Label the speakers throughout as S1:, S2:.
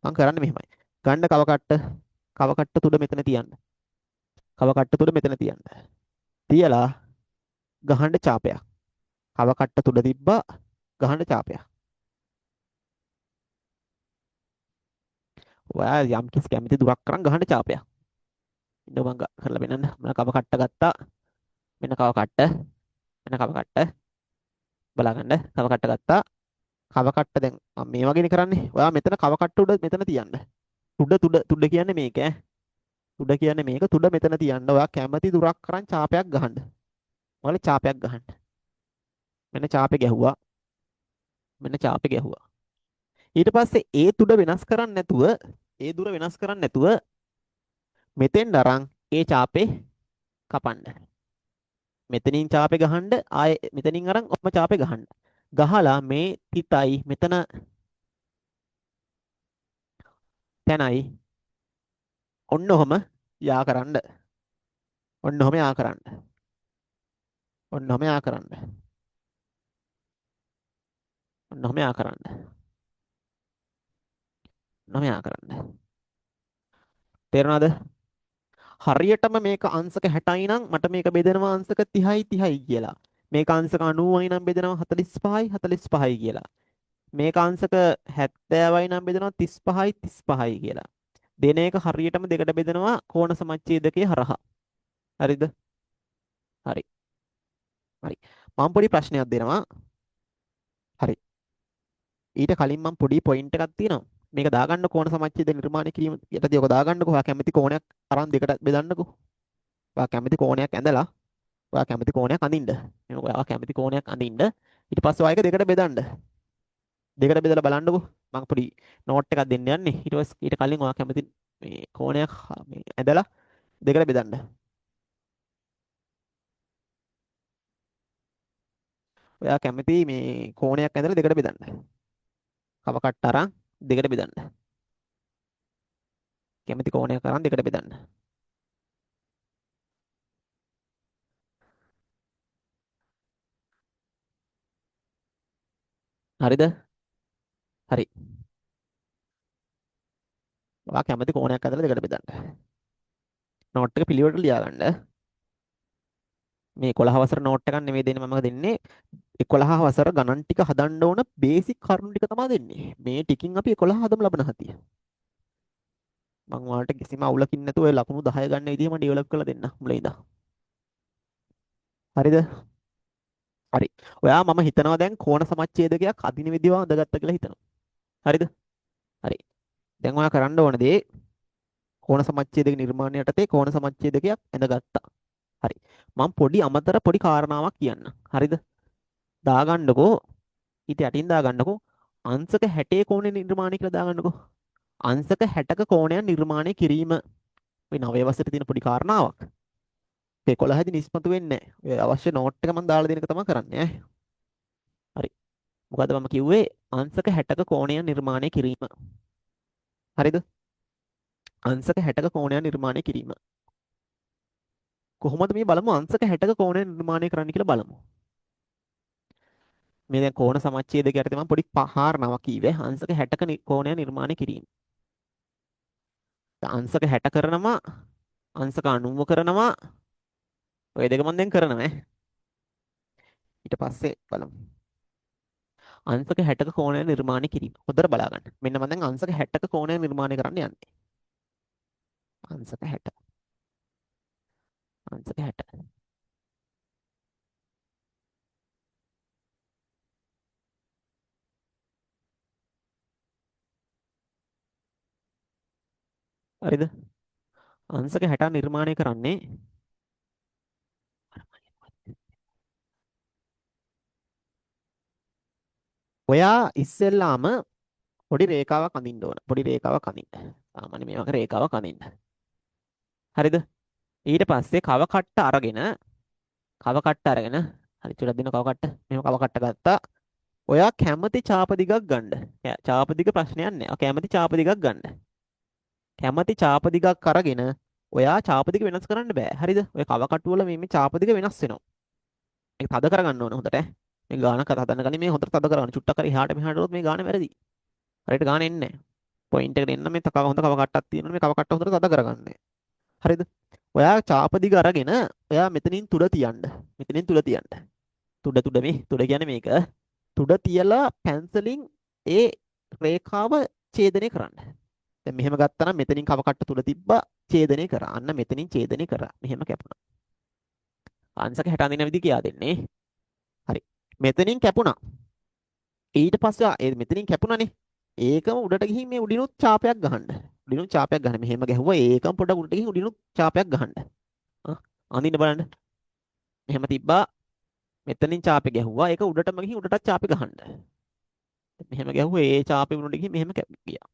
S1: මම කරන්නේ මෙහෙමයි. ගන්න කව කට්ට තුඩ මෙතන තියන්න. කව කට්ට තුඩ මෙතන තියන්න. තියලා ගහන්න චාපයක්. කව කට්ට තුඩ තිබ්බා ගහන්න චාපයක්. ඔයා යම් කිසි කැමති දුරක් කරන් ගහන්න චාපයක්. ඉන්න මම කරලා පෙන්නන්න. මම කව කට්ට ගත්තා. මෙන්න කව කට්ට. මෙන්න කව කට්ට. බලාගන්න. කව කට්ට ගත්තා. කව කට්ට දැන් මම මේ වගේනේ කරන්නේ. ඔයා මෙතන කව කට්ට උඩ මෙතන තියන්න. තුඩ කියන්නේ මේක ඈ. තුඩ කියන්නේ මේක. තුඩ මෙතන තියන්න. ඔයා කැමති දුරක් කරන් චාපයක් ගහන්න. ඔයාලා චාපයක් ගහන්න. මෙන්න චාපේ ගැහුවා. මෙන්න චාපේ ගැහුවා. ඊට පස්සේ ඒ තුඩ වෙනස් කරන්නේ නැතුව ඒ දුර වෙනස් කරන්නේ නැතුව මෙතෙන් අරන් ඒ චාපේ කපන්න. මෙතනින් චාපේ ගහන්න ආයේ මෙතනින් අරන් ඔක්ම චාපේ ගහන්න. ගහලා මේ තිතයි මෙතන තැනයි ඔන්න ඔහම යා කරන්න. ඔන්න ඔහම යා කරන්න. ඔන්න ඔහම යා කරන්න. ඔන්න ඔහම යා කරන්න. ඔන්න ඔහම යා කරන්න. තේරුණාද? හරියටම මේක අංශක 60යි නම් මට මේක බෙදෙනවා අංශක 30යි 30යි කියලා. මේක අංශක 90යි නම් බෙදෙනවා 45යි 45යි කියලා. මේක අංශක 70යි නම් බෙදෙනවා 35යි 35යි කියලා. දෙන එක හරියටම දෙකට බෙදෙනවා කෝණ සමච්ඡේදකයේ හරහා. හරිද? හරි. හරි. මම පොඩි ප්‍රශ්නයක් දෙනවා. හරි. ඊට කලින් මම පොඩි පොයින්ට් එකක් තියෙනවා. මේක දාගන්න කෝණ සමච්ඡේද නිර්මාණය කිරීම යටදී ඔක දාගන්නකෝ. ඔයා කැමති කෝණයක් අරන් දෙකට බෙදන්නකෝ. ඔයා කැමති කෝණයක් ඇඳලා ඔයා කැමති කෝණයක් අඳින්න. එහෙනම් ඔයා කැමති කෝණයක් අඳින්න. ඊට පස්සේ ඔයා එක දෙකට බෙදන්න. දෙකට බෙදලා බලන්නකෝ. මම පොඩි නෝට් එකක් දෙන්න යන්නේ. ඊට පස්සේ ඊට කලින් ඔයා කැමති මේ කෝණයක් මේ ඇඳලා දෙකට බෙදන්න. ඔයා කැමති මේ කෝණයක් ඇඳලා දෙකට බෙදන්න. කව කට්ට අරන් දෙකට බෙදන්න. කැමති කෝණයක් අරන් දෙකට බෙදන්න. හරිද? හරි. ඔයා කැමති කෝණයක් ඇඳලා දෙකට බෙදන්න. නෝට් එක පිළිවෙලට ලියා ගන්න. මේ 11 වසර නෝට් එකක් නෙමෙයි දෙන්නේ මම දෙන්නේ 11 වසර ගණන් ටික හදන්න ඕන බේසික් කරුණු ටික තමයි දෙන්නේ. මේ ටිකින් අපි 11 හදමු ලබන හතිය. මම ඔයාලට කිසිම අවුලකින් නැතුව ඔය ලකුණු 10 ගන්න විදිහ මම ඩෙවලොප් කරලා දෙන්න මුලින් ඉඳන්. හරිද? හරි. ඔයා මම හිතනවා දැන් කෝණ සමච්ඡේදකයක් අදින විදිහව අඳගත්තා කියලා හිතනවා. හරිද? හරි. දැන් ඔයා කරන්න ඕන දේ කෝණ සමච්ඡේදක නිර්මාණය යටතේ කෝණ සමච්ඡේදකයක් ඇඳගත්තා. හරි. මම පොඩි අමතර පොඩි කාරණාවක් කියන්න. හරිද? දාගන්නකෝ ඊට යටින් දාගන්නකෝ අංශක 60 කෝණය නිර්මාණය කියලා දාගන්නකෝ. අංශක 60ක කෝණයක් නිර්මාණය කිරීම මේ 9 වසරේ තියෙන පොඩි කාරණාවක්. ඒ 11 දී නිස්මතු වෙන්නේ නැහැ. ඔය අවශ්‍ය නෝට් එක මම දාලා දෙන එක තමයි කරන්නේ ඈ. හරි. මොකද මම කිව්වේ අංශක 60ක කෝණයක් නිර්මාණය කිරීම. හරිද? අංශක 60ක කෝණයක් නිර්මාණය කිරීම. කොහොමද මේ බලමු අංශක 60ක කෝණයක් නිර්මාණය කරන්න කියලා බලමු. මේ දැන් කෝණ සමච්ඡේදක යටතේ මම පොඩි කාරණාවක් කීවේ අංශක 60ක කෝණයක් නිර්මාණය කිරීම. අංශක 60 කරනවා අංශක 90 කරනවා ඔය දෙක මම දැන් කරනවා ඈ. ඊට පස්සේ බලමු. අංශක 60ක කෝණය නිර්මාණය කිරීම. හොඳට බලා ගන්න. මෙන්න මම දැන් අංශක 60ක කෝණය නිර්මාණය කරන්න යන්නේ. අංශක 60. අංශක 60. හරිද? අංශක 60 නිර්මාණය කරන්නේ ඔයා ඉස්සෙල්ලාම පොඩි රේඛාවක් අඳින්න ඕන. පොඩි රේඛාවක් අඳින්න. සාමාන්‍ය මේ වගේ රේඛාවක් අඳින්න. හරිද? ඊට පස්සේ කව කට්ට අරගෙන හරි චුට්ටක් දෙන්න කව කට්ට. මෙහෙම කව කට්ට ගත්තා. ඔයා කැමති චාප දිගක් ගන්න. චාප දිග ප්‍රශ්නයක් නෑ. ඔයා කැමති චාප දිගක් ගන්න. කැමති චාප දිගක් අරගෙන ඔයා චාප දිග වෙනස් කරන්න බෑ. හරිද? ඔය කව කට්ටු වල මේ චාප දිග වෙනස් වෙනවා. ඒක තද කරගන්න ඕන හොඳට ඈ. මේ ගානක් හදන්න කලින් මේ හොඳට තද කරගන්න. චුට්ටක් හරි එහාට මෙහාට උනොත් මේ ගාන වැරදි. හරියට ගාන එන්නේ නෑ. පොයින්ට් එකට එන්න මේ තක හොඳ කව කට්ටක් තියෙනවා මේ කව කට්ට හොඳට තද කරගන්න. හරිද? ඔයා චාප දිග අරගෙන ඔයා මෙතනින් තුඩ තියන්න. මෙතනින් තුඩ තියන්න. තුඩ මේ තුඩ කියන්නේ මේක. තුඩ තියලා පැන්සලින් ඒ රේඛාව ඡේදනය කරන්න. දැන් මෙහෙම ගත්තා නම් මෙතනින් කව කට්ට තුඩ තිබ්බා ඡේදනය කරා. අන්න මෙතනින් ඡේදනය කරා. මෙහෙම කැපුණා. අංශක 60 අඳින විදි කියා දෙන්නේ. හරි. මෙතනින් කැපුණා. ඊට පස්සේ මෙතනින් කැපුණානේ. ඒකම උඩට ගිහින් මේ උඩිනුත් ඡාපයක් ගහන්න. උඩිනුත් ඡාපයක් ගන්න. මෙහෙම ගැහුවා ඒකම පොඩක් උඩට ගිහින් උඩිනුත් ඡාපයක් ගහන්න. අඳින්න බලන්න. මෙහෙම තිබ්බා. මෙතනින් ඡාපේ ගැහුවා. ඒක උඩටම ගිහින් උඩටත් ඡාපේ ගහන්න. මෙහෙම ගැහුවා ඒ ඡාපේ උඩට ගිහින් මෙහෙම ගියා.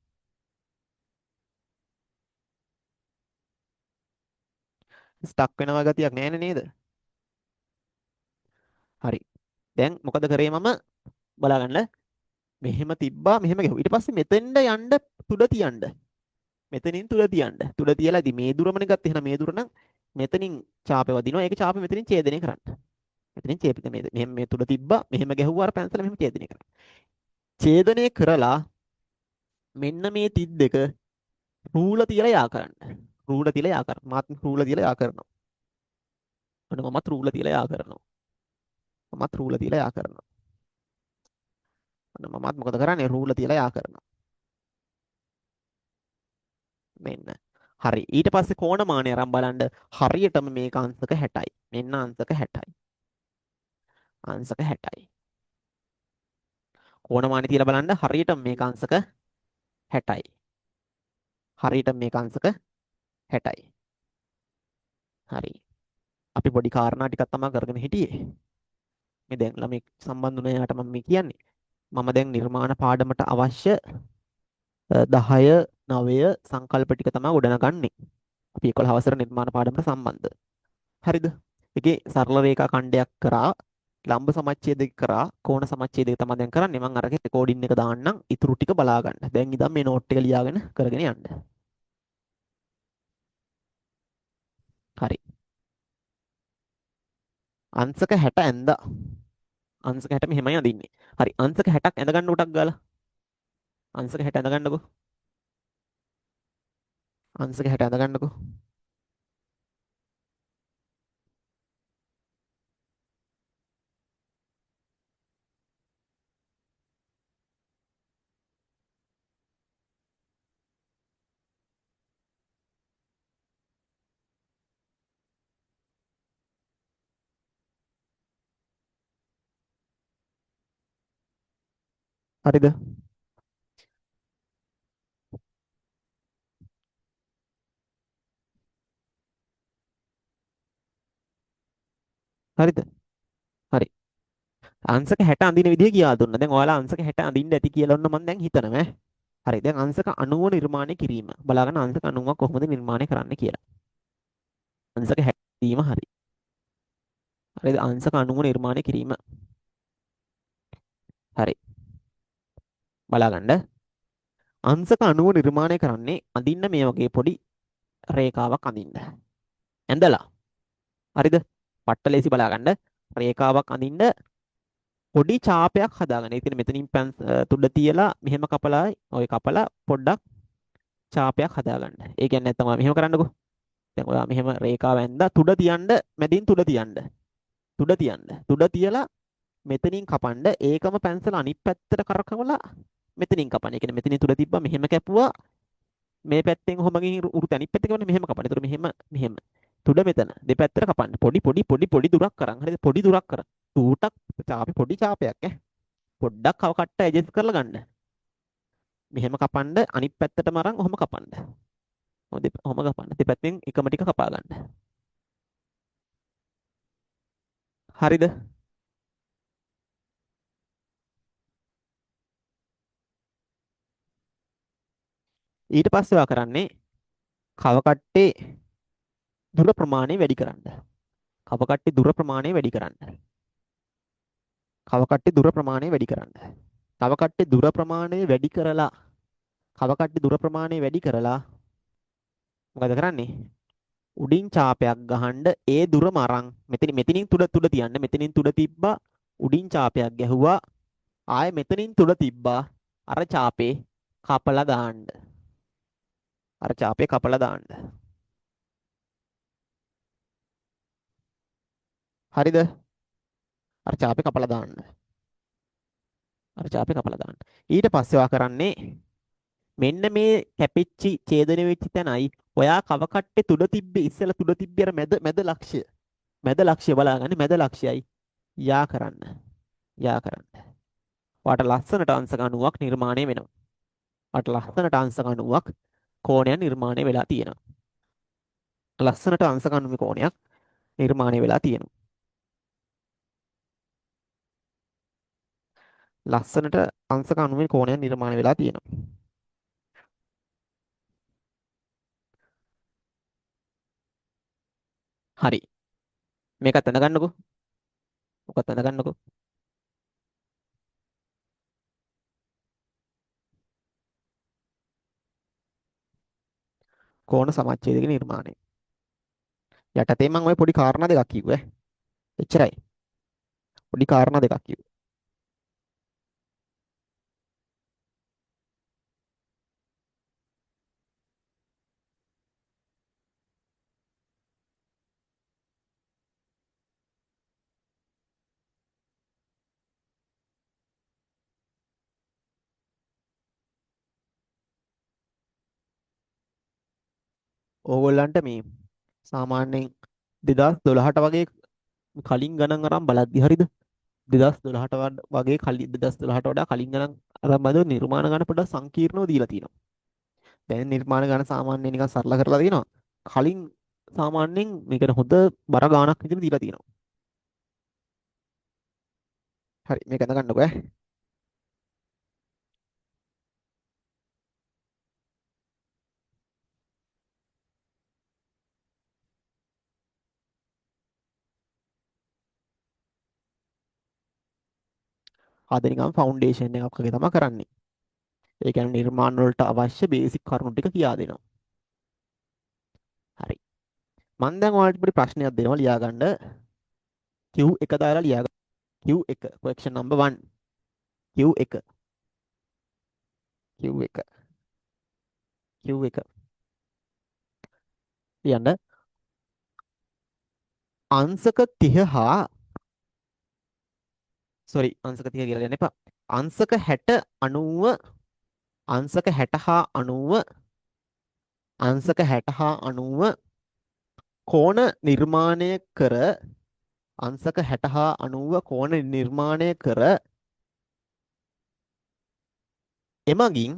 S1: ස්ටක් වෙනවා ගතියක් නැහැ නේද? හරි. දැන් මොකද කරේ මම බලාගන්න. මෙහෙම තිබ්බා මෙහෙම ගැහුවා. ඊට පස්සේ මෙතෙන්ද යන්න තුඩ තියන්න. මෙතනින් තුඩ තියන්න. තුඩ තියලා ඉතින් මේ දුරමනේ ගත්තේ. එහෙනම් මේ දුර නම් මෙතනින් ඡාපේ වදිනවා. ඒක ඡාපේ මෙතනින් ඡේදනය කරන්න. මෙතනින් ඡේදිත මෙහෙම මේ තුඩ තිබ්බා. මෙහෙම ගැහුවා අර පැන්සල මෙහෙම ඡේදනය කරන්න. ඡේදනය කරලා මෙන්න මේ තිත් දෙක රූල තියලා යා කරන්න. රූල තියලා යා කරන්න. මාත් රූල තියලා යා කරනවා. අන්න මමත් රූල තියලා යා කරනවා. මමත් රූල තියලා යා කරනවා. අන්න මමත් මොකද කරන්නේ? රූල තියලා යා කරනවා. මෙන්න. හරි. ඊට පස්සේ කෝණමානය අරන් බලන්න හරියටම මේක අංශක 60යි. මෙන්න අංශක 60යි. අංශක 60යි. කෝණමානය තියලා බලන්න හරියටම මේක අංශක 60යි. හරියටම මේක අංශක 60යි. හරි. අපි පොඩි කාරණා ටිකක් තමයි කරගෙන හිටියේ. මේ දැන් ළමයි සම්බන්ධ වුණ යාට මම මේ කියන්නේ. මම දැන් නිර්මාණ පාඩමට අවශ්‍ය 10 9 සංකල්ප ටික තමයි ගොඩනගන්නේ. අපි 11 වසර නිර්මාණ පාඩමට සම්බන්ධ. හරිද? ඒකේ සරල රේඛා ඛණ්ඩයක් කරා, ලම්බ සමච්ඡේදයක් කරා, කෝණ සමච්ඡේදයක් තමයි දැන් කරන්නේ. මම අරගෙන රෙකෝඩින් එක දාන්නම්. ඊටු ටික බලා ගන්න. දැන් ඉතින් මේ නෝට් එක ලියාගෙන කරගෙන යන්න. හරි. අංශක 60 ඇඳා. අංශක 60 මෙහෙමයි අඳින්නේ. හරි. අංශක 60ක් ඇඳ ගන්න උටක් ගාලා. අංශක 60 ඇඳ ගන්නකෝ. අංශක 60 ඇඳ ගන්නකෝ. හරිද? හරිද? හරි. අංශක 60 අඳින විදිය කියා දුන්නා. දැන් ඔයාලා අංශක 60 අඳින්න ඇති කියලා ඔන්න මම දැන් හිතනවා. හරි. දැන් අංශක 90 නිර්මාණය කිරීම. බලාගන්න අංශක 90ක් කොහොමද නිර්මාණය කරන්න කියලා. අංශක 60 දීම හරි. හරිද? අංශක 90 නිර්මාණය කිරීම. හරි. බලාගන්න. අංශක 90 නිර්මාණය කරන්නේ අඳින්න මේ වගේ පොඩි රේඛාවක් අඳින්න. ඇඳලා. හරිද? පට්ට ලේසි බලාගන්න. රේඛාවක් අඳින්න පොඩි ඡාපයක් හදාගන්න. ඒ කියන්නේ මෙතනින් තුඩ තියලා මෙහෙම කපලා ඔය කපලා පොඩ්ඩක් ඡාපයක් හදාගන්න. ඒ කියන්නේ නැත්තම් ඔයා මෙහෙම කරන්නකෝ. දැන් ඔයා මෙහෙම රේඛාව ඇඳලා තුඩ තියන්න මැදින් තුඩ තියන්න. තුඩ තියන්න. තුඩ තියලා මෙතනින් කපන්න ඒකම පැන්සල අනිත් පැත්තට කරකවලා මෙතනින් කපන්න. ඒ කියන්නේ මෙතනින් තුඩ තිබ්බා මෙහෙම කැපුවා මේ පැත්තෙන් ඔහොම ගිහින් උරුත අනිත් පැත්තේ ගමනේ මෙහෙම කපන්න. ඒතර මෙහෙම තුඩ මෙතන දෙපැත්තට කපන්න. පොඩි දුරක් කරන්. හරිද? පොඩි දුරක් කරන්. ඌටක් පොඩි ඡාපයක් පොඩ්ඩක් කව කට්ට ඇඩ්ජස්ට් කරලා ගන්න. මෙහෙම කපන්න අනිත් පැත්තටම අරන් ඔහොම කපන්න. ඔහොම කපන්න. දෙපැත්තෙන් එකම ටික කපා ගන්න. හරිද? ඊට පස්සේ ඔයා කරන්නේ කව කට්ටේ දුර ප්‍රමාණය වැඩි කරන්න. කව කට්ටේ දුර ප්‍රමාණය වැඩි කරන්න. කව කට්ටේ දුර ප්‍රමාණය වැඩි කරන්න. කව කට්ටේ දුර ප්‍රමාණය වැඩි කරලා කව කට්ටේ දුර ප්‍රමාණය වැඩි කරලා මොකද කරන්නේ? උඩින් ඡාපයක් ගහන්න ඒ දුරම අරන් මෙතනින් තුඩ තියන්න. මෙතනින් තුඩ තිබ්බා උඩින් ඡාපයක් ගැහුවා. ආයෙ මෙතනින් තුඩ තිබ්බා අර ඡාපේ කපලා දාන්න. අර චාපේ කපලා දාන්න. හරිද? අර චාපේ කපලා දාන්න. අර චාපේ කපලා දාන්න. ඊට පස්සේ ඔයා කරන්නේ මෙන්න මේ කැපිච්චි ඡේදනය වෙච්ච තැනයි ඔයා කව කට්ටේ තුඩ තිබ්බේ ඉස්සෙල්ලා තුඩ තිබ්බේ අර මැද ලක්ෂ්‍ය. මැද ලක්ෂ්‍ය බලාගන්නේ මැද ලක්ෂ්‍යයි යා කරන්න. යා කරන්න. ඔයාට ලස්සනට අංශක 90ක් නිර්මාණය වෙනවා. ඔයාට ලස්සනට අංශක 90ක් කෝණයක් නිර්මාණය වෙලා තියෙනවා. ලස්සනට අංශක 90 කෝණයක් නිර්මාණය වෙලා තියෙනවා. ලස්සනට අංශක 90 කෝණයක් නිර්මාණය වෙලා තියෙනවා. හරි. මේකත් දැනගන්නකෝ. මොකක්ද දැනගන්නකෝ. කෝණ සමච්ඡේදක නිර්මාණය. යටතේ මම ওই පොඩි කාරණා දෙකක් කිව්වේ. එච්චරයි. පොඩි කාරණා දෙකක් කිව්වේ. ඕගොල්ලන්ට මේ සාමාන්‍යයෙන් 2012ට වගේ කලින් ගණන් අරන් බලද්දි හරිද? 2012ට වගේ කලින් 2012ට වඩා කලින් ගණන් අරන් බලද්දි නිර්මාණ ගණන පොඩ්ඩක් සංකීර්ණව දීලා තියෙනවා. දැන් නිර්මාණ ගණන සාමාන්‍යයෙන් නිකන් සරල කරලා තියෙනවා. කලින් සාමාන්‍යයෙන් මේකට හොඳ බර ගාණක් විතර දීලා තියෙනවා. හරි මේක දැනගන්නකෝ ඈ. අද නිකන් ෆවුන්ඩේෂන් එකක් වගේ තමයි කරන්නේ. ඒ කියන්නේ නිර්මාණ වලට අවශ්‍ය බේසික් කරුණු ටික කියා දෙනවා. හරි. මම දැන් ඔයාලට පොඩි ප්‍රශ්නයක් දෙනවා ලියාගන්න. Q1 දාලා ලියාගන්න. Q1 question number 1. Q1 Q1 Q1 ලියන්න අංශක 30 හා අංශක 30 කියලා ලියන්න එපා. අංශක 60 90 අංශක 60 හා 90 අංශක 60 හා 90 කෝණ නිර්මාණය කර අංශක 60 හා 90 කෝණ නිර්මාණය කර එමගින්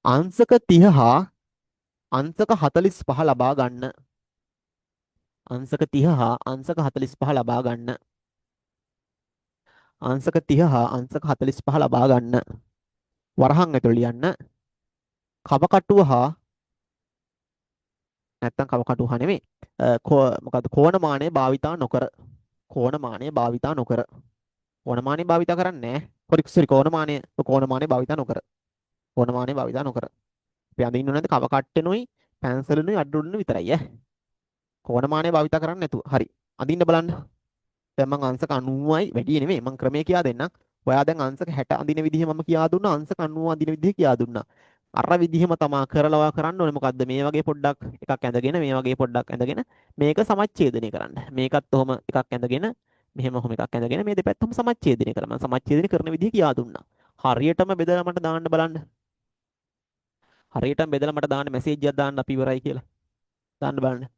S1: අංශක 30 හා අංශක 45 ලබා ගන්න. අංශක 30 හා අංශක 45 ලබා ගන්න. අංශක 30 හා අංශක 45 ලබා ගන්න. වරහන් ඇතුළේ ලියන්න. කවකටුව හා නැත්තම් කවකටුව හා නෙමෙයි. මොකද්ද කෝණමානය භාවිතා නොකර. කෝණමානය භාවිතා නොකර. කෝණමානය භාවිතා කරන්නේ නැහැ. කෝණමානය භාවිතා නොකර. කෝණමානය භාවිතා නොකර. අපි අඳින්න ඕනේ කව කට්ටෙනුයි පැන්සලෙනුයි අඩුල්නුයි විතරයි ඈ. කෝණමානය භාවිතා කරන්නේ නැතුව. හරි. අඳින්න බලන්න. දැන් මම අංශක 90යි වැඩි නෙමෙයි මම ක්‍රමයේ කියා දෙන්නම්. ඔයා දැන් අංශක 60 අඳින විදිහ මම කියා දුන්නා අංශක 90 අඳින විදිහ කියා දුන්නා. අර විදිහම තමා කරලා ඔයා කරන්න ඕනේ මොකද්ද මේ වගේ පොඩ්ඩක් එකක් ඇඳගෙන මේ වගේ පොඩ්ඩක් ඇඳගෙන මේක සමච්ඡේදනය කරන්න. මේකත් ඔහොම එකක් ඇඳගෙන මෙහෙම ඔහොම එකක් ඇඳගෙන මේ දෙපැත්තම සමච්ඡේදනය කරලා මම සමච්ඡේදනය කරන විදිහ කියා දුන්නා. හරියටම බෙදලා මට දාන්න බලන්න. හරියටම බෙදලා මට දාන්න මැසේජ් එකක් දාන්න අපි ඉවරයි කියලා. දාන්න බලන්න.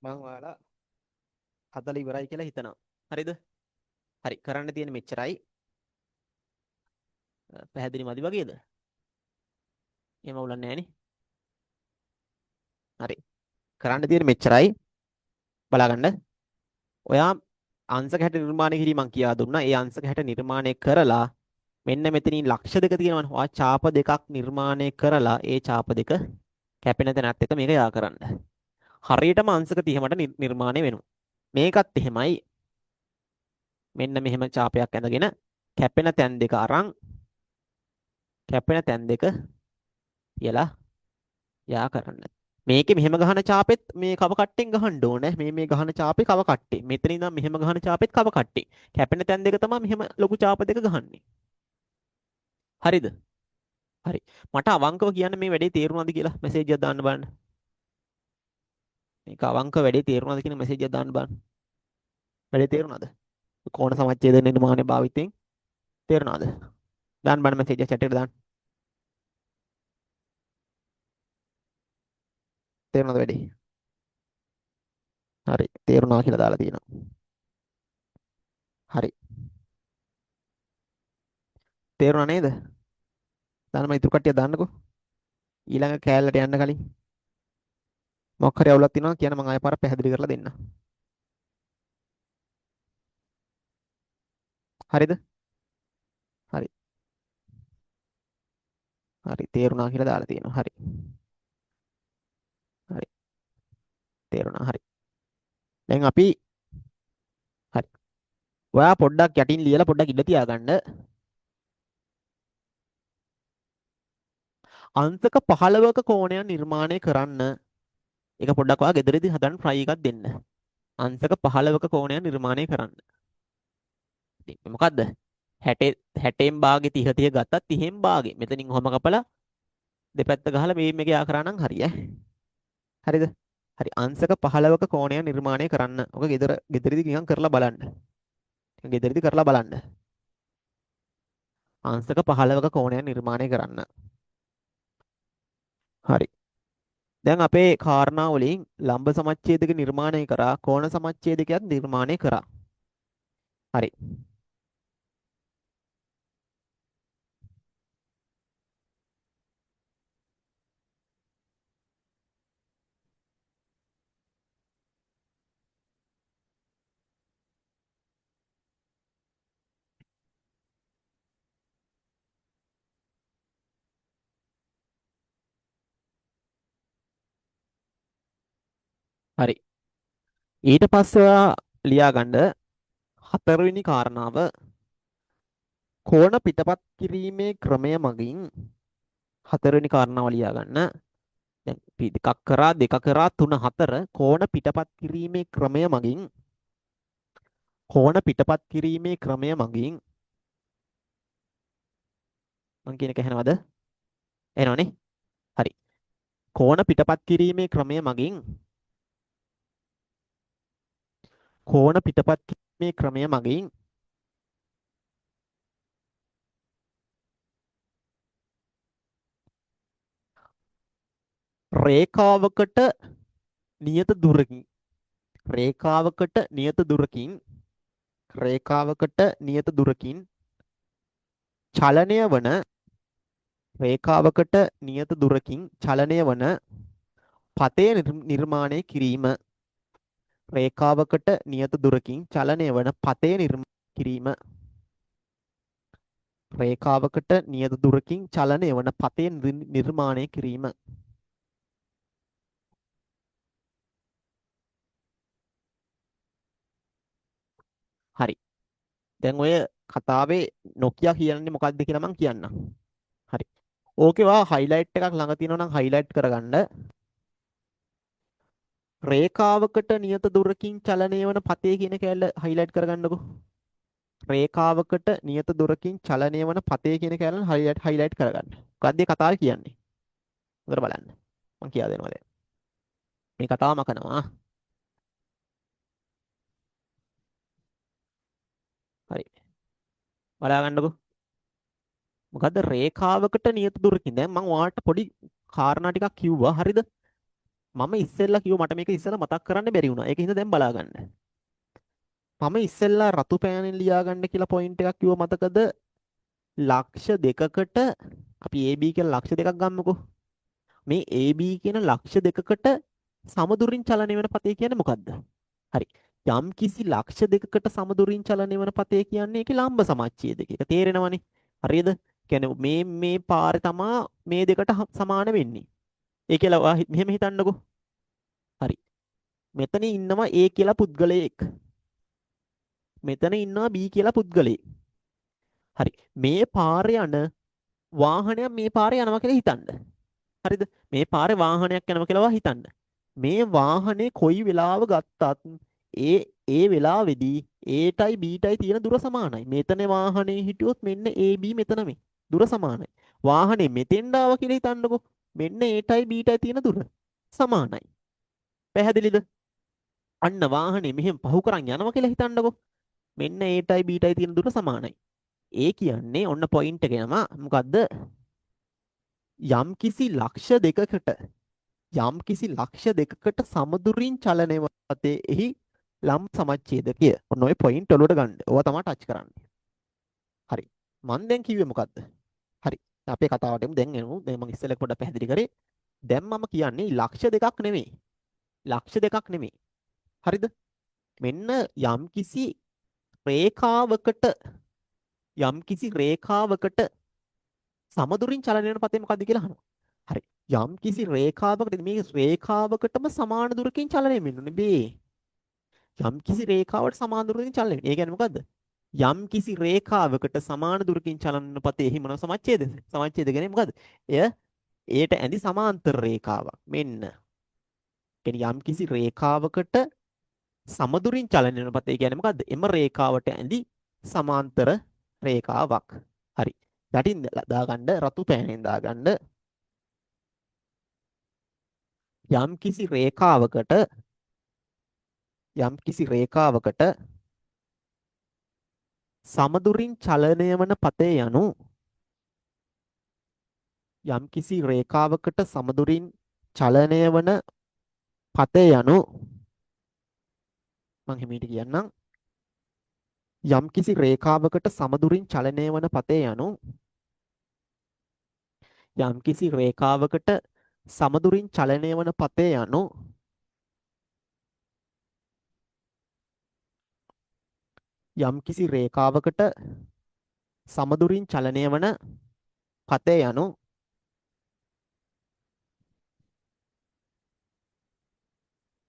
S1: මං ඔයාලා හදලා ඉවරයි කියලා හිතනවා. හරිද? හරි. කරන්න තියෙන මෙච්චරයි. පැහැදිලි මදි වගේද? එහෙම උලන්නේ නැහනේ. හරි. කරන්න තියෙන මෙච්චරයි. බලාගන්න. ඔයා අංශක 60 නිර්මාණය කිරීමක් කියා දුන්නා. ඒ අංශක 60 නිර්මාණය කරලා මෙන්න මෙතනින් ලක්ෂ දෙක තියෙනවනේ. ඔයා ඡාප දෙකක් නිර්මාණය කරලා ඒ ඡාප දෙක කැපෙන තැනත් එක මේක යා කරන්න. හරියටම අංශක 30 මට නිර්මාණය වෙනවා. මේකත් එහෙමයි. මෙන්න මෙහෙම ඡාපයක් ඇඳගෙන කැපෙන තැන් දෙක අරන් කැපෙන තැන් දෙක තියලා යා කරන්න. මේකේ මෙහෙම ගහන ඡාපෙත් මේ කව කට්ටෙන් ගහන්න ඕනේ. මේ ගහන ඡාපේ කව කට්ටේ. මෙතන ඉඳන් මෙහෙම ගහන ඡාපෙත් කව කට්ටේ. කැපෙන තැන් දෙක තමයි මෙහෙම ලොකු ඡාප දෙක ගහන්නේ. හරිද? හරි. මට අවංකව කියන්න මේ වැඩේ තේරුණාද කියලා මැසේජ් එකක් දාන්න බලන්න. මේක අවංක වැඩේ තේරුණාද කියන මැසේජ් එකක් දාන්න බලන්න. වැඩේ තේරුණාද? කෝණ සමච්ඡේද නිර්මාණය භාවිතයෙන් තේරුණාද? දාන්න බලන්න මැසේජ් එක chat එකට දාන්න. තේරුණාද වැඩේ? හරි. තේරුණා කියලා දාලා තියෙනවා. හරි. තේරුණා නේද? දාන්න මම ඉතුරු කට්ටිය දාන්නකෝ. ඊළඟ කෑල්ලට යන්න කලින් මොකක් හරි අවුලක් තියෙනවා කියන මම ආයෙ පාර පැහැදිලි කරලා දෙන්න. හරිද? හරි. හරි. තේරුණා කියලා දාලා තියෙනවා. හරි. හරි. තේරුණා. හරි. දැන් අපි හරි. ඔයා පොඩ්ඩක් යටින් ලියලා පොඩ්ඩක් ඉඳ තියාගන්න. අංශක 15ක කෝණයක් නිර්මාණය කරන්න. ඒක පොඩ්ඩක් ඔයා ගෙදරදී හදන්න try එකක් දෙන්න. අංශක 15ක කෝණයක් නිර්මාණය කරන්න. ඉතින් මොකද්ද? 60 60න් භාගේ 30 30 ගත්තා 30න් භාගේ. මෙතනින් ඔහම කපලා දෙපැත්ත ගහලා මේ මේක යා කරා නම් හරි ඈ. හරිද? හරි. අංශක 15ක කෝණයක් නිර්මාණය කරන්න. ඔක ගෙදරදී නිකන් කරලා බලන්න. ගෙදරදී කරලා බලන්න. අංශක 15ක කෝණයක් නිර්මාණය කරන්න. හරි. දැන් අපේ කාරණා වලින් ලම්බ සමච්ඡේදක නිර්මාණය කරා කෝණ සමච්ඡේදකයක් නිර්මාණය කරා. හරි. හරි. ඊට පස්සේ ඔයා ලියාගන්න හතරවෙනි කාරණාව කෝණ පිටපත් කිරීමේ ක්‍රමය මගින් හතරවෙනි කාරණාව ලියාගන්න. දැන් අපි දෙකක් කරා දෙක කරා තුන හතර කෝණ පිටපත් කිරීමේ ක්‍රමය මගින් කෝණ පිටපත් කිරීමේ ක්‍රමය මගින් මං කියන එක ඇහෙනවද? ඇහෙනවනේ? හරි. කෝණ පිටපත් කිරීමේ ක්‍රමය මගින් කෝණ පිටපත් කිරීමේ ක්‍රමය මගින් රේඛාවකට නියත දුරකින් රේඛාවකට නියත දුරකින් රේඛාවකට නියත දුරකින් චලනය වන රේඛාවකට නියත දුරකින් චලනය වන පතය නිර්මාණය කිරීම රේඛාවකට නියත දුරකින් චලනය වන පතය නිර්මාණය කිරීම රේඛාවකට නියත දුරකින් චලනය වන පතය නිර්මාණය කිරීම. හරි. දැන් ඔය කතාවේ නොකිය කියන්නේ මොකක්ද කියලා මම කියන්නම්. හරි. ඕකේ වා හයිලයිට් එකක් ළඟ තියෙනවා නම් හයිලයිට් කරගන්න. රේඛාවකට නියත දුරකින් චලනය වන පතේ කියන කැලල හයිලයිට් කරගන්නකෝ. රේඛාවකට නියත දුරකින් චලනය වන පතේ කියන කැලල හයිලයිට් කරගන්න. මොකක්ද මේ කතාවේ කියන්නේ? හොඳට බලන්න. මම කියා දෙනවා දැන්. මේ කතාව මකනවා. හරි. බලා ගන්නකෝ. මොකද්ද රේඛාවකට නියත දුරකින්. දැන් මම ඔයාලට පොඩි කාරණා ටිකක් කිව්වා. හරිද? මම ඉස්සෙල්ලා කිව්වා මට මේක ඉස්සෙල්ලා මතක් කරන්න බැරි වුණා. ඒක හින්දා දැන් බලා ගන්න. මම ඉස්සෙල්ලා රතු පෑනෙන් ලියා ගන්න කියලා පොයින්ට් එකක් කිව්ව මතකද? ලක්ෂ දෙකකට අපි AB කියලා ලක්ෂ දෙකක් ගන්නකො. මේ AB කියන ලක්ෂ දෙකකට සමදුරින් චලනය වෙන පතේ කියන්නේ මොකද්ද? හරි. යම් කිසි ලක්ෂ දෙකකට සමදුරින් චලනය වෙන පතේ කියන්නේ ඒකේ ලම්බ සමච්ඡේදක. ඒක තේරෙනවනේ. හරියද? කියන්නේ මේ පාරේ තමා මේ දෙකට සමාන වෙන්නේ. ඒ කියලා මෙහෙම හිතන්නකෝ. හරි. මෙතන ඉන්නවා A කියලා පුද්ගලයෙක්. මෙතන ඉන්නවා B කියලා පුද්ගලයෙක්. හරි. මේ පාරේ යන වාහනයක් මේ පාරේ යනවා කියලා හිතන්න. හරිද? මේ පාරේ වාහනයක් යනවා කියලා හිතන්න. මේ වාහනේ කොයි වෙලාව ගත්තත් ඒ වෙලාවේදී Aටයි Bටයි තියෙන දුර සමානයි. මෙතන වාහනේ හිටියොත් මෙන්න AB මෙතන මේ. දුර සමානයි. වාහනේ මෙතෙන්ට ආවා කියලා හිතන්නකෝ. මෙන්න Aටයි Bටයි තියෙන දුර සමානයි. පැහැදිලිද? අන්න වාහනේ මෙහෙම පහු කරන් යනවා කියලා හිතන්නකෝ. මෙන්න Aටයි Bටයි තියෙන දුර සමානයි. ඒ කියන්නේ ඔන්න පොයින්ට් එක යම මොකද්ද? යම් කිසි ලක්ෂ දෙකකට සමදුරින් චලනය වතේ එහි ලම් සමච්ඡේදකය. ඔන්න ඔය පොයින්ට් වලට ගන්න. ඕවා තමයි ටච් කරන්නේ. හරි. මම දැන් කිව්වේ මොකද්ද? හරි. අපේ කතාවට එමු. දැන් එමු. දැන් මම ඉස්සෙල්ලා පොඩ්ඩක් පැහැදිලි කරේ. දැන් මම කියන්නේ ලක්ෂ දෙකක් නෙමෙයි. ලක්ෂ දෙකක් නෙමෙයි. හරිද? මෙන්න යම් කිසි රේඛාවකට සමදුරින් චලනය වෙන පතේ මොකද්ද කියලා අහනවා. හරි. යම් කිසි රේඛාවකට මේ රේඛාවකටම සමාන දුරකින් චලනය වෙන්නේ මේ. යම් කිසි රේඛාවට සමාන දුරකින් චලනය වෙන්නේ. ඒ කියන්නේ මොකද්ද? යම් කිසි රේඛාවකට සමාන දුරකින් චලන පතේ එහි මොන සමච්ඡේදද? සමච්ඡේද කියන්නේ මොකද්ද? එය ඒට ඇඳි සමාන්තර රේඛාවක්. මෙන්න. කියන්නේ යම් කිසි රේඛාවකට සමදුරින් චලනය වෙන පතේ කියන්නේ මොකද්ද? එම රේඛාවට ඇඳි සමාන්තර රේඛාවක්. හරි. යටින් දාගන්න රතු පෑනෙන් දාගන්න යම් කිසි රේඛාවකට සමදුරින් චලනය වන පතේ යනු යම්කිසි රේඛාවකට සමදුරින් චලනය වන පතේ යනු මම හිමීට කියන්නම් යම්කිසි රේඛාවකට සමදුරින් චලනය වන පතේ යනු යම්කිසි රේඛාවකට සමදුරින් චලනය වන පතේ යනු යම්කිසි රේඛාවකට සමදුරින් චලනය වන පතේ යනු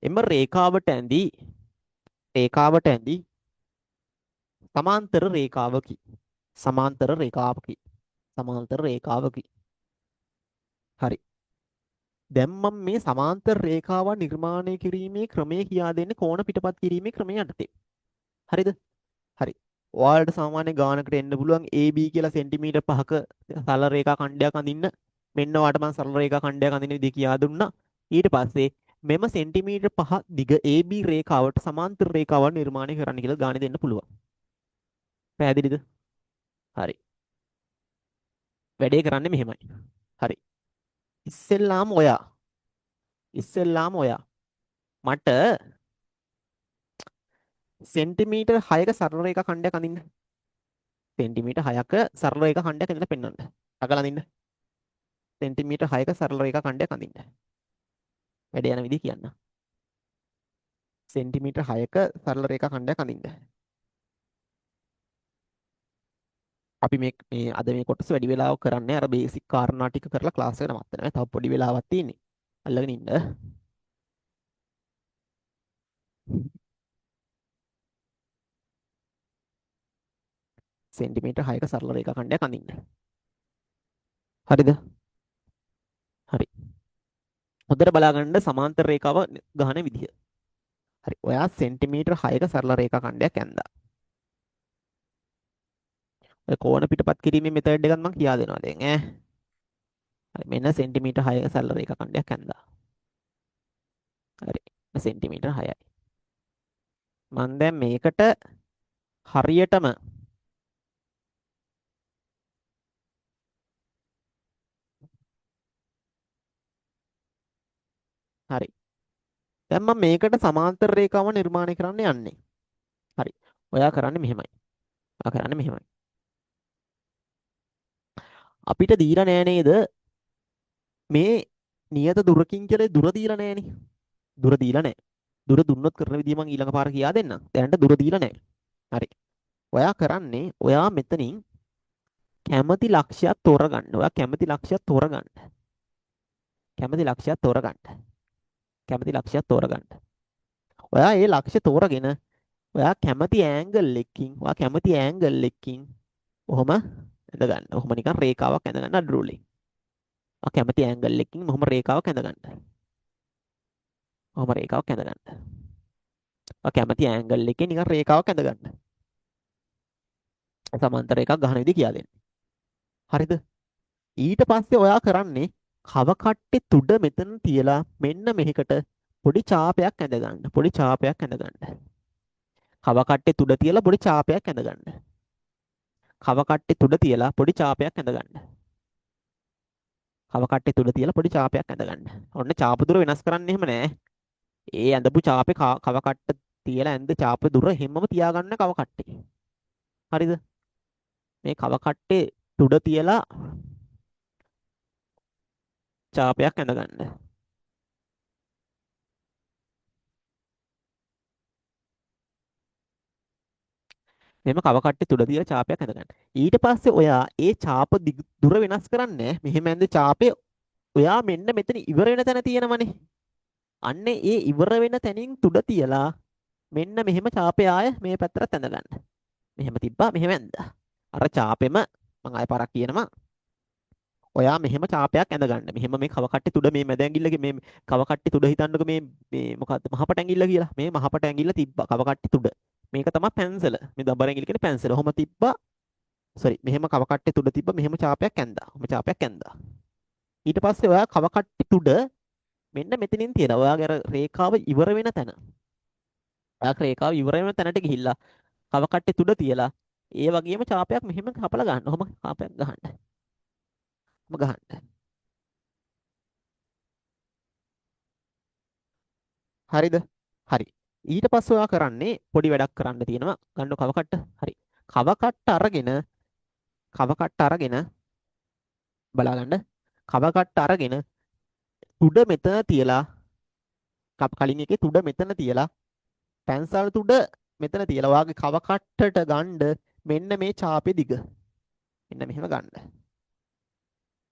S1: එම රේඛාවට ඇඳි සමාන්තර රේඛාවකි. සමාන්තර රේඛාවකි. සමාන්තර රේඛාවකි. හරි. දැන් මම මේ සමාන්තර රේඛාවන් නිර්මාණය කිරීමේ ක්‍රමය කියා දෙන්නේ කෝණ පිටපත් කිරීමේ ක්‍රමය යටතේ. හරිද? හරි. ඔයාලට සාමාන්‍ය ගානකට එන්න පුළුවන් AB කියලා සෙන්ටිමීටර් 5ක සරල රේඛා ඛණ්ඩයක් අඳින්න. මෙන්න ඔයාලට මම සරල රේඛා ඛණ්ඩයක් අඳින්න විදිහ කියා දුන්නා. ඊට පස්සේ මෙම සෙන්ටිමීටර් 5 දිග AB රේඛාවට සමාන්තර රේඛාවක් නිර්මාණය කරන්න කියලා ගානේ දෙන්න පුළුවන්. පැහැදිලිද? හරි. වැඩේ කරන්නේ මෙහෙමයි. හරි. ඉස්සෙල්ලාම ඔයා මට සෙන්ටිමීටර් 6ක සරල රේඛා ඛණ්ඩයක් අඳින්න. සෙන්ටිමීටර් 6ක සරල රේඛා ඛණ්ඩයක් ඇඳලා පෙන්වන්න. අගල අඳින්න. සෙන්ටිමීටර් 6ක සරල රේඛා ඛණ්ඩයක් අඳින්න. වැඩ යන විදිහ කියන්න. සෙන්ටිමීටර් 6ක සරල රේඛා ඛණ්ඩයක් අඳින්න. අපි මේ අද මේ කොටස වැඩි වෙලාවක් කරන්නේ අර බේසික් කාරණා ටික කරලා ක්ලාස් එකට නවත්තනවා. තව පොඩි වෙලාවක් තියෙන්නේ. අල්ලගෙන ඉන්න. සෙන්ටිමීටර් 6ක සරල රේඛා ඛණ්ඩයක් අඳින්න. හරිද? හරි. හොඳට බලාගන්න සමාන්තර රේඛාව ගහන විදිය. හරි. ඔයා සෙන්ටිමීටර් 6ක සරල රේඛා ඛණ්ඩයක් ඇඳා. ඔය කෝණ පිටපත් කිරීමේ මෙතඩ් එකක් මම කියා දෙනවා දැන් ඈ. හරි. මෙන්න සෙන්ටිමීටර් 6ක සරල රේඛා ඛණ්ඩයක් ඇඳා. හරි. සෙන්ටිමීටර් 6යි. මම දැන් මේකට හරියටම හරි. දැන් මම මේකට සමාන්තර රේඛාව නිර්මාණය කරන්න යන්නේ. හරි. ඔයා කරන්නේ මෙහෙමයි. ඔයා කරන්නේ මෙහෙමයි. අපිට දීලා නෑ නේද මේ නියත දුරකින් කියලා දුර දීලා නෑනේ. දුර දීලා නෑ. දුර දුන්නොත් කරන විදිය මම ඊළඟ පාර කියා දෙන්නම්. දැනට දුර දීලා නෑ. හරි. ඔයා කරන්නේ ඔයා මෙතනින් කැමති ලක්ෂයක් තෝරගන්න. ඔයා කැමති ලක්ෂයක් තෝරගන්න. කැමති ලක්ෂයක් තෝරගන්න. කැමති ලක්ෂයක් තෝරගන්න. ඔයා ඒ ලක්ෂ්‍ය තෝරගෙන ඔයා කැමති ඇන්ගල් එකකින් ඔයා කැමති ඇන්ගල් එකකින් ඔහොම ඇඳ ගන්න. ඔහොම නිකන් රේඛාවක් ඇඳ ගන්න අඩරුලේ. ඔයා කැමති ඇන්ගල් එකකින් ඔහොම රේඛාවක් ඇඳ ගන්න. ඔහොම රේඛාවක් ඇඳ ගන්න. ඔයා කැමති ඇන්ගල් එකකින් නිකන් රේඛාවක් ඇඳ ගන්න. සමාන්තර එකක් ගන්න විදිහ කියලා දෙන්න. හරිද? ඊට පස්සේ ඔයා කරන්නේ කව කට්ටේ තුඩ මෙතන තියලා මෙන්න මෙහෙකට පොඩි චාපයක් ඇඳ ගන්න. පොඩි චාපයක් ඇඳ ගන්න. කව කට්ටේ තුඩ තියලා පොඩි චාපයක් ඇඳ ගන්න. කව කට්ටේ තුඩ තියලා පොඩි චාපයක් ඇඳ ගන්න. කව කට්ටේ තුඩ තියලා පොඩි චාපයක් ඇඳ ගන්න. ඔන්න චාප දුර වෙනස් කරන්න එහෙම නෑ. ඒ ඇඳපු චාපේ කව කට්ට තියලා ඇඳ චාප දුර හැමම තියාගන්න කව කට්ටේ. හරිද? මේ කව කට්ටේ තුඩ තියලා චාපයක් ඇඳ ගන්න. මෙහෙම කව කට්ටේ තුඩ තියලා චාපයක් ඇඳ ගන්න. ඊට පස්සේ ඔයා ඒ චාප දුර වෙනස් කරන්නේ මෙහෙම ඇඳ චාපේ ඔයා මෙන්න මෙතන ඉවර වෙන තැන තියෙනවනේ. අන්න ඒ ඉවර වෙන තැනින් තුඩ තියලා මෙන්න මෙහෙම චාපය ආය මේ පැත්තට ඇඳ ගන්න. මෙහෙම තිබ්බා මෙහෙම ඇඳා. අර චාපෙම මම ආය පාරක් කියනවා. ඔයා මෙහෙම චාපයක් ඇඳ ගන්න. මෙහෙම මේ කව කට්ටේ තුඩ මේ මැද ඇඟිල්ලගේ මේ කව කට්ටේ තුඩ හිතන්නකො මේ මොකද්ද මහපට ඇඟිල්ල කියලා. මේ මහපට ඇඟිල්ල තිබ්බා කව කට්ටේ තුඩ. මේක තමයි පැන්සල. මේ දබර ඇඟිල්ල කියන්නේ පැන්සල. ඔහොම තිබ්බා. සෝරි මෙහෙම කව කට්ටේ තුඩ තිබ්බා මෙහෙම චාපයක් ඇඳා. ඔහොම චාපයක් ඇඳා. ඊට පස්සේ ඔයා කව කට්ටේ තුඩ මෙන්න මෙතනින් තියලා ඔයාගේ අර රේඛාව ඉවර වෙන තැන. ඔයා රේඛාව ඉවර වෙන තැනට ගිහිල්ලා කව කට්ටේ තුඩ තියලා ඒ වගේම චාපයක් මෙහෙම කපලා ගන්න. ඔහොම චාපයක් ගහන්න. ඔහොම ගහන්න. හරිද? හරි. ඊට පස්සේ ඔයා කරන්නේ පොඩි වැඩක් කරන්න තියෙනවා. ගන්න කව කට්ට. හරි. කව කට්ට අරගෙන බලා ගන්න. කව කට්ට අරගෙන තුඩ මෙතන තියලා කලින් එකේ තුඩ මෙතන තියලා පැන්සල් තුඩ මෙතන තියලා ඔයාගේ කව කට්ටට ගන්න මෙන්න මේ චාපේ දිග. මෙන්න මෙහෙම ගන්න.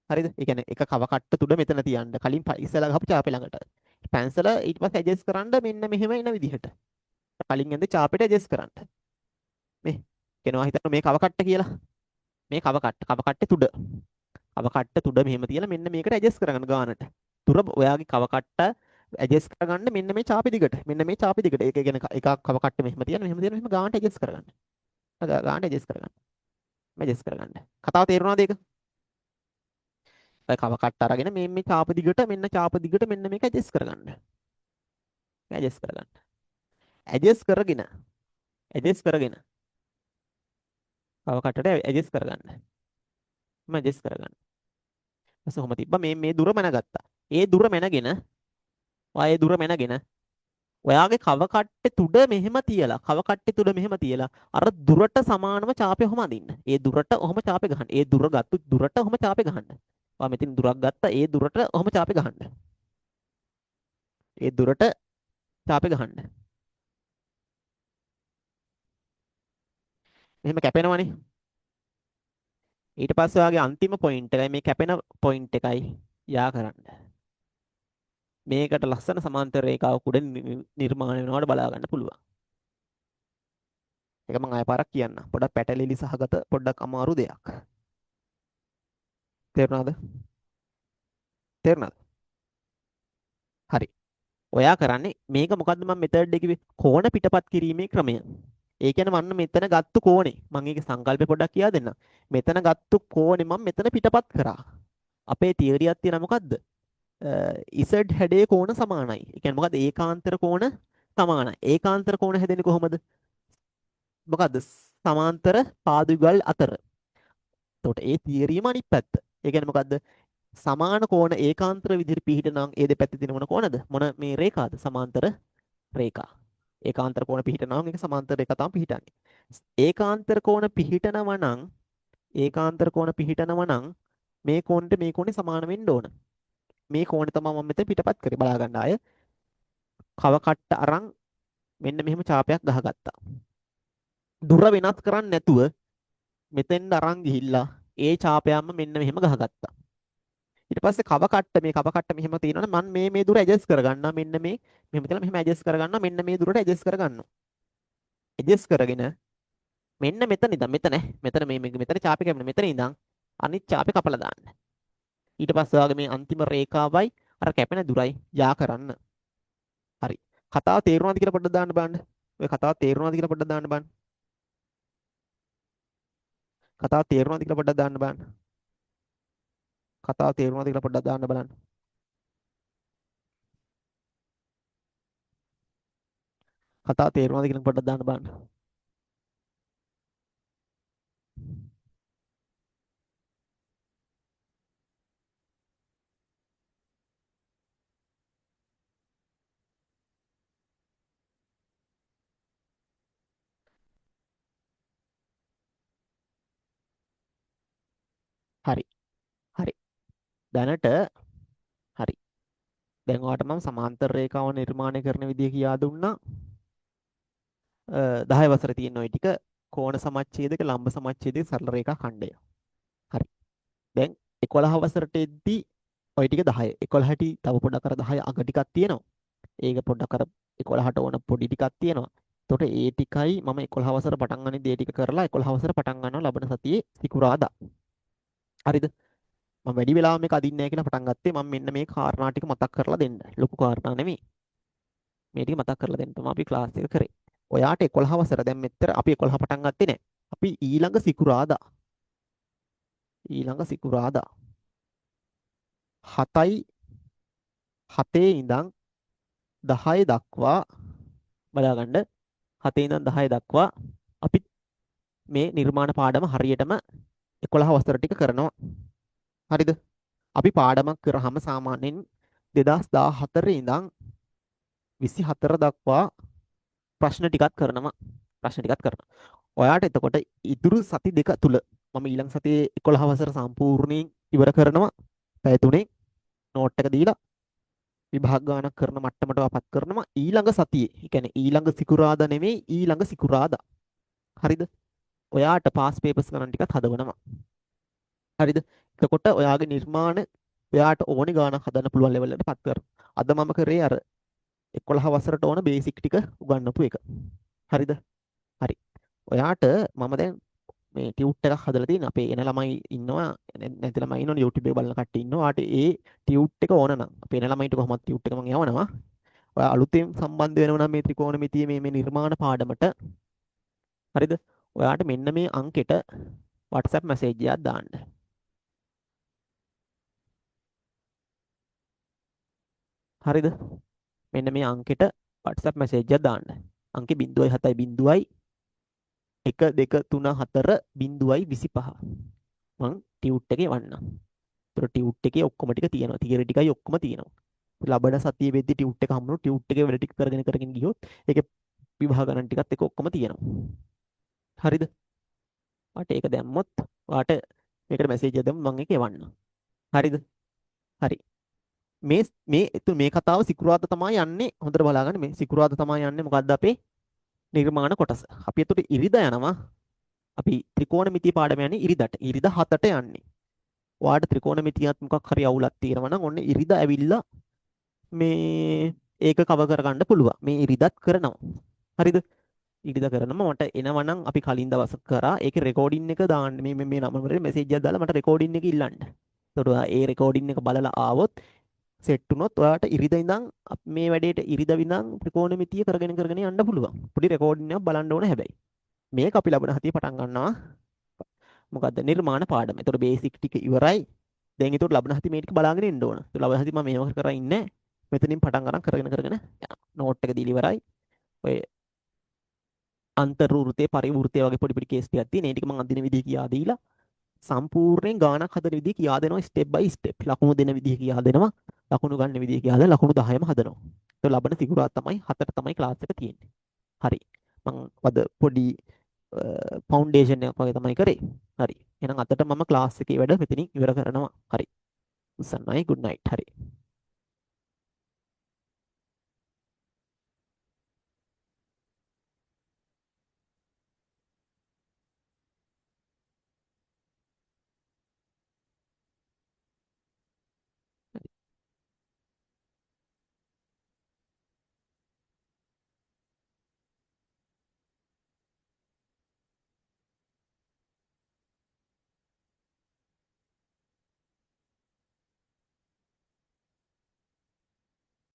S1: හරිද? ඒ කියන්නේ එක කව කට්ට තුඩ මෙතන තියන්න. කලින් ඉස්සලා ගහපු චාපේ ළඟට. පැන්සල ඊට පස්සේ ඇඩ්ජස්ට් කරන්න මෙන්න මෙහෙම එන විදිහට. කලින් ඇඳ චාපේට ඇඩ්ජස්ට් කරන්න. මේ කෙනවා හිතන්න මේ කව කට්ට කියලා. මේ කව කට්ටේ තුඩ. කව කට්ට තුඩ මෙහෙම තියලා මෙන්න මේකට ඇඩ්ජස්ට් කරගන්න ගානට. තුර ඔයාගේ කව කට්ට ඇඩ්ජස්ට් කරගන්න මෙන්න මේ චාපේ දිගට. මෙන්න මේ චාපේ දිගට. ඒක කියන්නේ එකක් කව කට්ට මෙහෙම තියලා මෙහෙම ගානට ඇඩ්ජස්ට් කරගන්න. ගානට ඇඩ්ජස්ට් කරගන්න. ඇඩ්ජස්ට් කරගන්න. කතාව තේරුණාද ඒක? ඔය කව කට්ට අරගෙන මේ චාප දිගට මෙන්න චාප දිගට මෙන්න මේක ඇඩ්ජස්ට් කරගන්න. ඇඩ්ජස්ට් කරගන්න. ඇඩ්ජස්ට් කරගෙන ඇඩ්ජස්ට් කරගෙන කව කට්ටට ඇඩ්ජස්ට් කරගන්න. මම ඇඩ්ජස්ට් කරගන්න. ඊපස්සේ කොහොම තිබ්බා මේ දුර මැනගත්තා. ඒ දුර මැනගෙන ඔයා ඒ දුර මැනගෙන ඔයාගේ කව කට්ටේ තුඩ මෙහෙම තියලා කව කට්ටේ තුඩ මෙහෙම තියලා අර දුරට සමානව චාපේ ඔහොම අදින්න. ඒ දුරට ඔහොම චාපේ ගහන්න. ඒ දුර ගත්තු දුරට ඔහොම චාපේ ගහන්න. ඔයා මෙතන දුරක් ගත්තා. ඒ දුරට ඔහොම චාපේ ගහන්න. ඒ දුරට චාපේ ගහන්න. මෙහෙම කැපෙනවනේ. ඊට පස්සේ ඔයාගේ අන්තිම පොයින්ට් එකයි මේ කැපෙන පොයින්ට් එකයි යා කරන්න. මේකට ලස්සන සමාන්තර රේඛාවක් උඩ නිර්මාණය වෙනවට බලා ගන්න පුළුවන්. ඒක මම ආයෙ පාරක් කියන්න. පොඩක් පැටලිලි සහගත පොඩ්ඩක් අමාරු දෙයක්. තේරුණාද? තේරුණාද? හරි. ඔයා කරන්නේ මේක මොකද්ද මම මෙතඩ් එකේ කෝණ පිටපත් කිරීමේ ක්‍රමය. ඒ කියන්නේ මම මෙතන ගත්තු කෝණේ මම ඒකේ සංකල්පය පොඩ්ඩක් කියා දෙන්නම්. මෙතන ගත්තු කෝණේ මම මෙතන පිටපත් කරා. අපේ තියරියක් තියෙන මොකද්ද? Z හැඩයේ කෝණ සමානයි. ඒ කියන්නේ මොකද්ද? ඒකාන්තර කෝණ සමානයි. ඒකාන්තර කෝණ හැදෙන්නේ කොහොමද? මොකද්ද? සමාන්තර පාදයුගල් අතර. එතකොට ඒ තියරියම අනිත් පැත්ත. ඒ කියන්නේ මොකද්ද? සමාන කෝණ ඒකාන්තර විදිහට පිහිටනම් ඒ දෙපැත්තේ තියෙන මොන කෝණද? මොන මේ රේඛාද? සමාන්තර රේඛා. ඒකාන්තර කෝණ පිහිටනවා මේක සමාන්තර රේඛා තමයි පිහිටන්නේ. ඒකාන්තර කෝණ පිහිටනවා නම් ඒකාන්තර කෝණ පිහිටනවා නම් මේ කෝණයට මේ කෝණේ සමාන වෙන්න ඕන. මේ කෝණය තමයි මම මෙතන පිටපත් කරේ බලා ගන්න අය. කව කට්ට අරන් මෙන්න මෙහෙම චාපයක් ගහගත්තා. දුර වෙනස් කරන්නේ නැතුව මෙතෙන්ට අරන් ගිහිල්ලා ඒ චාපයක්ම මෙන්න මෙහෙම ගහගත්තා. ඊට පස්සේ කව කට්ට මේ කව කට්ට මෙහෙම තියෙනවනේ මම මේ දුර ඇඩ්ජස්ට් කරගන්නවා මෙන්න මේ මෙහෙම තියලා මෙහෙම ඇඩ්ජස්ට් කරගන්නවා මෙන්න මේ දුරට ඇඩ්ජස්ට් කරගන්නවා. ඇඩ්ජස්ට් කරගෙන මෙන්න මෙතන ඉඳන් මෙතන මෙතන චාපේ කැපෙන මෙතන ඉඳන් අනිත් චාපේ කපලා දාන්න. ඊට පස්සේ ඔයාගේ මේ අන්තිම රේඛාවයි අර කැපෙන දුරයි යා කරන්න. හරි. කතාව තේරුණාද කියලා පොඩ්ඩක් දාන්න බලන්න. ඔය කතාව තේරුණාද කියලා පොඩ්ඩක් දාන්න බලන්න. කතාව තේරුණාද කියලා පොඩ්ඩක් දාන්න බලන්න. කතාව තේරුණාද කියලා පොඩ්ඩක් දාන්න බලන්න. කතාව තේරුණාද කියලා පොඩ්ඩක් දාන්න බලන්න. හරි. හරි. දැනට හරි. දැන් ඔයාලට මම සමාන්තර රේඛාව නිර්මාණය කරන විදිය කියා දුන්නා. 10 වසර තියෙන ওই ටික කෝණ සමච්ඡේදක ලම්බ සමච්ඡේදක සරල රේඛා ඛණ්ඩය. හරි. දැන් 11 වසරට එද්දි ওই ටික 10. 11ට තව පොඩක් අර 10 අග ටිකක් තියෙනවා. ඒක පොඩක් අර 11ට ඕන පොඩි ටිකක් තියෙනවා. එතකොට ඒ ටිකයි මම 11 වසර පටන් ගන්න දේ ටික කරලා 11 වසර පටන් ගන්නවා ලබන සතියේ සිකුරාදා. හරිද? මම වැඩි වෙලාවක් මේක අදින්නේ නැහැ කියලා පටන් ගත්තේ මම මෙන්න මේ කාරණා ටික මතක් කරලා දෙන්න. ලොකු කාරණා නෙමෙයි. මේ ටික මතක් කරලා දෙන්න තමයි අපි ක්ලාස් එක කරේ. ඔයාට 11 වසර දැන් මෙතර අපි 11 පටන් ගත්තේ නැහැ. අපි ඊළඟ සිකුරාදා 7යි 7 ඉඳන් 10 දක්වා බලාගන්න 7 ඉඳන් 10 දක්වා අපි මේ නිර්මාණ පාඩම හරියටම 11 වසර ටික කරනවා. හරිද? අපි පාඩමක් කරාම සාමාන්‍යයෙන් 2014 ඉඳන් 24 දක්වා ප්‍රශ්න ටිකක් කරනවා. ඔයාට එතකොට ඉතුරු සති දෙක තුල මම ඊළඟ සතියේ 11 වසර සම්පූර්ණයෙන් ඉවර කරනවා. පැය 3න් නෝට් එක දීලා විභාග ගානක් කරන මට්ටමට වපත් කරනවා ඊළඟ සතියේ. ඒ කියන්නේ ඊළඟ සිකුරාදා නෙමෙයි ඊළඟ සිකුරාදා. හරිද? ඔයාට පාස් පේපර්ස් ගණන් ටිකක් හදවනවා. හරිද? එතකොට ඔයාගේ නිර්මාණ ඔයාට ඕනි ගානක් හදන්න පුළුවන් ලෙවල් එකට පත් කරනවා. අද මම කරේ අර 11 වසරට ඕන බේසික් ටික උගන්වපු එක. හරිද? හරි. ඔයාට මම දැන් මේ ටියුට් එකක් හදලා තියෙන අපේ එන ළමයි ඉන්නවා නැති ළමයි ඉන්නවනේ YouTube එක බලන කට්ටිය ඉන්නවා. ඔයාට ඒ ටියුට් එක ඕන නම් අපේ එන ළමයිට කොහොමද ටියුට් එක මම යවනවා. ඔයා අලුතෙන් සම්බන්ධ වෙනවා නම් මේ ත්‍රිකෝණමිතිය මේ නිර්මාණ පාඩමට හරිද? ඔයාට මෙන්න මේ අංකෙට WhatsApp මැසේජ් එකක් දාන්න. හරිද? මෙන්න මේ අංකෙට WhatsApp මැසේජ් එකක් දාන්න. අංකේ 0.7 1 2 3 4 0.25. මං ටියුට් එකේ වන්නම්. ඒතර ටියුට් එකේ ඔක්කොම ටික තියෙනවා. තියරි ටිකයි ඔක්කොම තියෙනවා. ලබන සතියේ වෙද්දි ටියුට් එක හම්බුනොත් ටියුට් එකේ වැඩ ටික කරගෙන ගියොත් ඒකේ විභාග ගණන් ටිකත් එක ඔක්කොම තියෙනවා. හරිද? වාට ඒක දැම්මොත් වාට මේකට මැසේජ් එකක් දැම්මොත් මම ඒක එවන්නම්. හරිද? හරි. මේ කතාව සිකුරාදා තමයි යන්නේ. හොඳට බලාගන්න මේ සිකුරාදා තමයි යන්නේ. මොකද්ද අපේ නිර්මාණ කොටස. අපි එතකොට ඉරිදා යනවා. අපි ත්‍රිකෝණමිතිය පාඩම යන්නේ ඉරිදට. ඉරිදා 7ට යන්නේ. ඔයාට ත්‍රිකෝණමිතියත් මොකක් හරි අවුලක් තියෙනවා නම් ඔන්න ඉරිදා ඇවිල්ලා මේ ඒක කව කරගන්න පුළුවන්. මේ ඉරිදත් කරනවා. හරිද? ඉරිදා කරනම මට එනවනම් අපි කලින් දවස් කරා ඒකේ රෙකෝඩින් එක දාන්න මේ නම්බරේ මැසේජ් එකක් දාලා මට රෙකෝඩින් එක ඉල්ලන්න. එතකොට ඒ රෙකෝඩින් එක බලලා ආවොත් සෙට් වුණොත් ඔයාට ඉරිදා ඉඳන් මේ වැඩේට ඉරිදා විඳන් ත්‍රිකෝණමිතිය කරගෙන යන්න පුළුවන්. පොඩි රෙකෝඩින් එකක් බලන්න ඕන හැබැයි. මේක අපි ලබන හතිය පටන් ගන්නවා. මොකද්ද නිර්මාණ පාඩම. ඒතකොට බේසික් ටික ඉවරයි. දැන් ඒතකොට ලබන හතිය මේ ටික බලාගෙන ඉන්න ඕන. ඒතකොට ලබන හතිය මම මේව කරලා ඉන්නේ. මෙතනින් පටන් ගන්න කරගෙන යනවා. නෝට් එක දීලා ඉවරයි. ඔය අන්තර්වෘත්තේ පරිවෘත්තේ වගේ පොඩි පොඩි කේස් ටිකක් තියෙන. ඒ ටික මම අඳින විදිහ කියා දීලා සම්පූර්ණයෙන් ගානක් හදන විදිහ කියා දෙනවා ස්ටෙප් බයි ස්ටෙප්. ලකුණු දෙන විදිහ කියා දෙනවා. ලකුණු ගන්න විදිහ කියා දෙනවා. ලකුණු 10ම හදනවා. ඒක ලබන සිකුරා තමයි 4ට තමයි ක්ලාස් එක තියෙන්නේ. හරි. මම අද පොඩි ෆවුන්ඩේෂන් එකක් වගේ තමයි කරේ. හරි. එහෙනම් අදට මම ක්ලාස් එකේ වැඩ මෙතනින් ඉවර කරනවා. හරි. උස්සන්නයි good night. හරි.